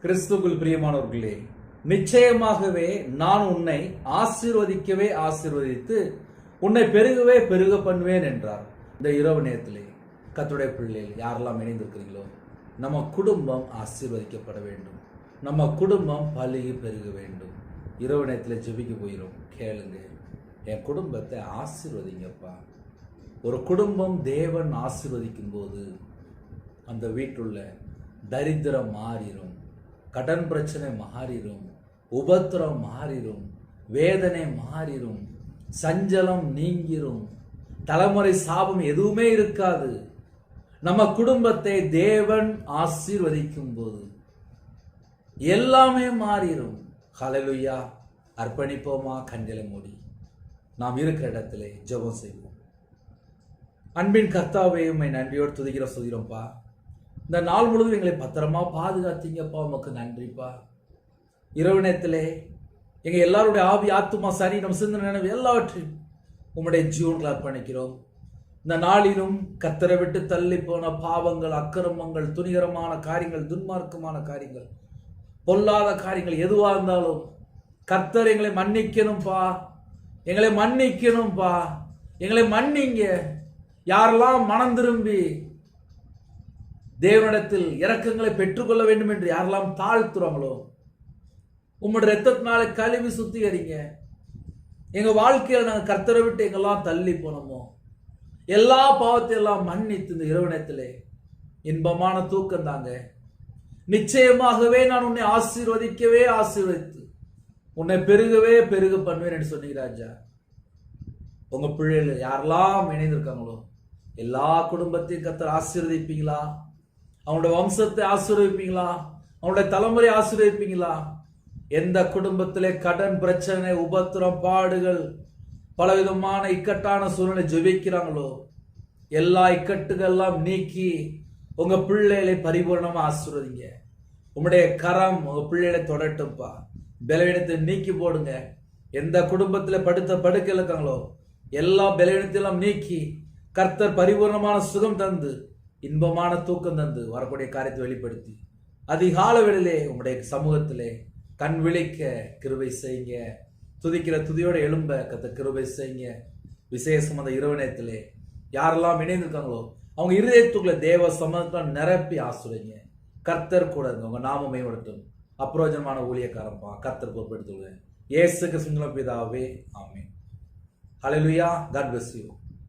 கிறிஸ்துவுக்குள் பிரியமானவர்களே, நிச்சயமாகவே நான் உன்னை ஆசீர்வதிக்கவே ஆசீர்வதித்து உன்னை பெருகவே பெருக பண்ணுவேன் என்றார். இந்த இரவு நேரத்திலே கர்த்தருடைய பிள்ளைகள் யாரெல்லாம் இணைந்திருக்கிறீங்களோ, நம்ம குடும்பம் ஆசீர்வதிக்கப்பட வேண்டும், நம்ம குடும்பம் பலுகி பெருக வேண்டும். இரவு நேரத்தில் ஜெபிக்க போயிடும். கேளுங்க, என் குடும்பத்தை ஆசீர்வதிங்கப்பா. ஒரு குடும்பம் தேவன் ஆசீர்வதிக்கும் போது அந்த வீட்டுள்ள தரித்திரம் மாறிடும், கடன் பிரச்சனை மாறிடும், உபத்திரம் மாறிடும், வேதனை மாறிடும், சஞ்சலம் நீங்கிரும், தலைமுறை சாபம் எதுவுமே இருக்காது. நம்ம குடும்பத்தை தேவன் ஆசீர்வதிக்கும் போது எல்லாமே மாறிடும். ஹல்லேலூயா. அர்ப்பணிப்போமா? கண்களை மூடி நாம் இருக்கிற இடத்திலே ஜெபம் செய்வோம். அன்பின் கர்த்தாவே, உம்மை நன்றியோடு துதிக்கிறோம்ப்பா. இந்த நாள் முழுவதும் எங்களை பத்திரமா பாதுகாத்தீங்கப்பா, உமக்கு நன்றிப்பா. இரவு நேரத்திலே எங்கள் எல்லாருடைய ஆவி, ஆத்துமா, சரீரம், சிந்தனை, நினைவு எல்லாவற்றையும் உம்முடைய ஜீவன்களை அர்ப்பணிக்கிறோம். இந்த நாளிலும் கர்த்தரை விட்டு தள்ளி போன பாவங்கள், அக்கிரமங்கள், துணிகரமான காரியங்கள், துன்மார்க்கமான காரியங்கள், பொல்லாத காரியங்கள் எதுவாக இருந்தாலும் கர்த்தர் எங்களை மன்னிக்கணும்ப்பா, எங்களை மன்னிக்கணும்ப்பா, எங்களை மன்னிங்க. யாரெல்லாம் மனம் திரும்பி தேவனிடத்தில் இரக்கங்களை பெற்றுக்கொள்ள வேண்டும் என்று யாரெல்லாம் தாழ்த்துறாங்களோ, உம்முடைய இரத்தத்தினால கழுவி சுத்திகரிங்க. எங்க வாழ்க்கையில நாங்கள் கர்த்தரை விட்டு எங்கெல்லாம் தள்ளி போனோமோ எல்லா பாவத்தையும் எல்லாம் மன்னித்து இந்த இரவு நேரத்திலே இன்பமான தூக்கம் தாங்க. நிச்சயமாகவே நான் உன்னை ஆசீர்வதிக்கவே ஆசீர்வதித்து உன்னை பெருகவே பெருக பண்ணுவேன் என்று சொன்னீங்க ராஜா. உங்க பிள்ளைகள் யாரெல்லாம் இணைந்திருக்காங்களோ எல்லா குடும்பத்தையும் கர்த்தர் ஆசீர்வதிப்பீங்களா? அவனுடைய வம்சத்தை ஆசீர்வதிப்பீங்களா? அவனுடைய தலைமுறை ஆசீர்வதிப்பீங்களா? எந்த குடும்பத்திலே கடன் பிரச்சனை, உபத்திரம், பாடுகள், பலவிதமான இக்கட்டான சூழ்நிலை ஜெபிக்கிறாங்களோ எல்லா இக்கட்டுகள்லாம் நீக்கி உங்க பிள்ளைகளை பரிபூர்ணமா ஆசீர்வதிங்க. உங்களுடைய கரம் உங்க பிள்ளைகளை தொடட்டும்ப்பா. பலவீனத்தை நீக்கி போடுங்க. எந்த குடும்பத்தில் படுத்த படுக்கையில் இருக்காங்களோ எல்லா பலவீனத்தையும் நீக்கி கர்த்தர் பரிபூர்ணமான சுகம் தந்து இன்பமான தூக்கம் தந்து வரக்கூடிய காரியத்தை வெளிப்படுத்தி அதிகால வேளையிலே உங்களுடைய சமூகத்திலே கண் விழிக்க கிருபை செய்யுங்க. துதிக்கிற துதியோட எழும்ப கர்த்தர் கிருபை செய்யுங்க. விசேஷம் அந்த இரவு நேரத்திலே யாரெல்லாம் இணைந்திருக்காங்களோ அவங்க இருதயத்துக்குள்ள தேவ சமூகத்தால் நிரப்பி ஆசீர்வதிங்க. கர்த்தர் கூட இருங்க. உங்க நாம மேம்படுத்தும் அப்பிரயோஜனமான ஊழியக்காரப்பா கர்த்தர் பொறுப்பெடுத்துள்ளேன். இயேசு கிறிஸ்துவின் பிதாவே, ஆமென். ஹல்லேலூயா. God bless you.